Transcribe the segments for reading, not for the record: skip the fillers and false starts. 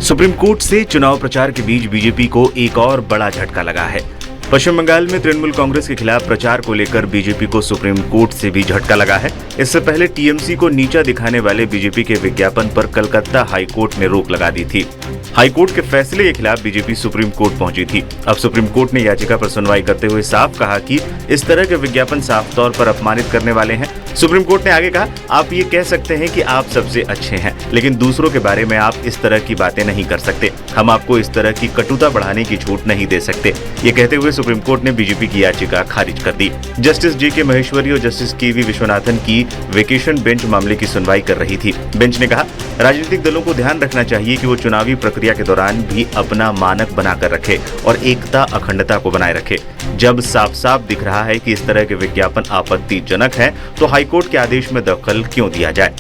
Supreme court से चुनाव प्रचार के बीच बीजेपी को एक और बड़ा झटका लगा है। पश्चिम बंगाल में तृणमूल कांग्रेस के खिलाफ प्रचार को लेकर बीजेपी को सुप्रीम कोर्ट से भी झटका लगा है। इससे पहले टीएमसी को नीचा दिखाने वाले बीजेपी के विज्ञापन पर कलकत्ता हाईकोर्ट ने रोक लगा दी थी। हाईकोर्ट के फैसले के खिलाफ बीजेपी सुप्रीम कोर्ट पहुंची थी। अब सुप्रीम कोर्ट ने याचिका पर सुनवाई करते हुए साफ कहा कि इस तरह के विज्ञापन साफ तौर पर अपमानित करने वाले हैं। सुप्रीम कोर्ट ने आगे कहा, आप ये कह सकते हैं कि आप सबसे अच्छे हैं, लेकिन दूसरों के बारे में आप इस तरह की बातें नहीं कर सकते। हम आपको इस तरह की कटुता बढ़ाने की छूट नहीं दे सकते। ये कहते हुए सुप्रीम कोर्ट ने बीजेपी की याचिका खारिज कर दी। Justice JK. महेश्वरी और जस्टिस के.वी. विश्वनाथन की वेकेशन बेंच मामले की सुनवाई कर रही थी। बेंच ने कहा, राजनीतिक दलों को ध्यान रखना चाहिए कि वो चुनावी प्रक्रिया के दौरान भी अपना मानक बनाकर रखे और एकता अखंडता को बनाए रखे। जब साफ साफ दिख रहा है कि इस तरह के विज्ञापन आपत्तिजनक है, तो हाईकोर्ट के आदेश में दखल क्यों दिया जाए।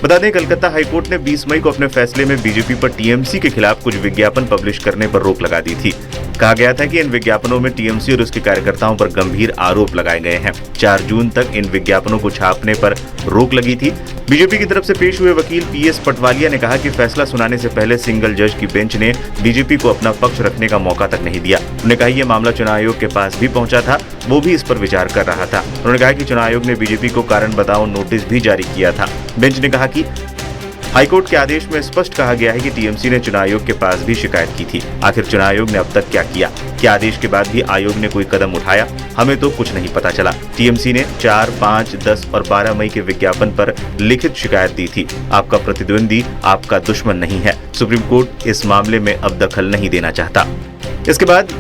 बता दें, कलकत्ता हाईकोर्ट ने 20 मई को अपने फैसले में बीजेपी पर टीएमसी के खिलाफ कुछ विज्ञापन पब्लिश करने पर रोक लगा दी थी। कहा गया था कि इन विज्ञापनों में टीएमसी और उसके कार्यकर्ताओं पर गंभीर आरोप लगाए गए हैं। 4 जून तक इन विज्ञापनों को छापने पर रोक लगी थी। बीजेपी की तरफ से पेश हुए वकील पीएस पटवालिया ने कहा कि फैसला सुनाने से पहले सिंगल जज की बेंच ने बीजेपी को अपना पक्ष रखने का मौका तक नहीं दिया। उन्होंने कहा, यह मामला चुनाव आयोग के पास भी पहुंचा था, वो भी इस पर विचार कर रहा था। उन्होंने कहा कि चुनाव आयोग ने बीजेपी को कारण बताओ नोटिस भी जारी किया था। बेंच ने कहा कि हाईकोर्ट के आदेश में स्पष्ट कहा गया है कि टीएमसी ने चुनाव आयोग के पास भी शिकायत की थी। आखिर चुनाव आयोग ने अब तक क्या किया? क्या आदेश के बाद भी आयोग ने कोई कदम उठाया? हमें तो कुछ नहीं पता चला। टीएमसी ने 4, 5, 10 और 12 मई के विज्ञापन पर लिखित शिकायत दी थी। आपका प्रतिद्वंदी आपका दुश्मन नहीं है। सुप्रीम कोर्ट इस मामले में अब दखल नहीं देना चाहता। इसके बाद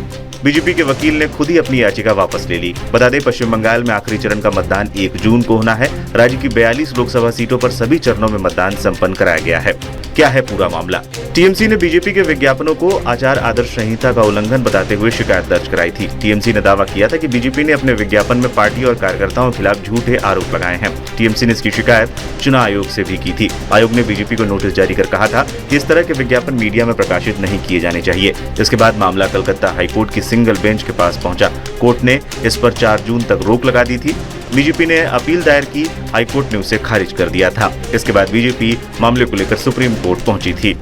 बीजेपी के वकील ने खुद ही अपनी याचिका वापस ले ली। बता दें, पश्चिम बंगाल में आखिरी चरण का मतदान 1 जून को होना है। राज्य की 42 लोकसभा सीटों पर सभी चरणों में मतदान संपन्न कराया गया है। क्या है पूरा मामला? टीएमसी ने बीजेपी के विज्ञापनों को आचार आदर्श संहिता का उल्लंघन बताते हुए शिकायत दर्ज कराई थी। टीएमसी ने दावा किया था कि बीजेपी ने अपने विज्ञापन में पार्टी और कार्यकर्ताओं के खिलाफ झूठे आरोप लगाए हैं। टीएमसी ने इसकी शिकायत चुनाव आयोग से भी की थी। आयोग ने बीजेपी को नोटिस जारी कर कहा था कि इस तरह के विज्ञापन मीडिया में प्रकाशित नहीं किए जाने चाहिए। इसके बाद मामला कलकत्ता हाईकोर्ट की सिंगल बेंच के पास पहुंचा। कोर्ट ने इस पर 4 जून तक रोक लगा दी थी। बीजेपी ने अपील दायर की, हाईकोर्ट ने उसे खारिज कर दिया था। इसके बाद बीजेपी मामले को लेकर सुप्रीम कोर्ट पहुंची थी।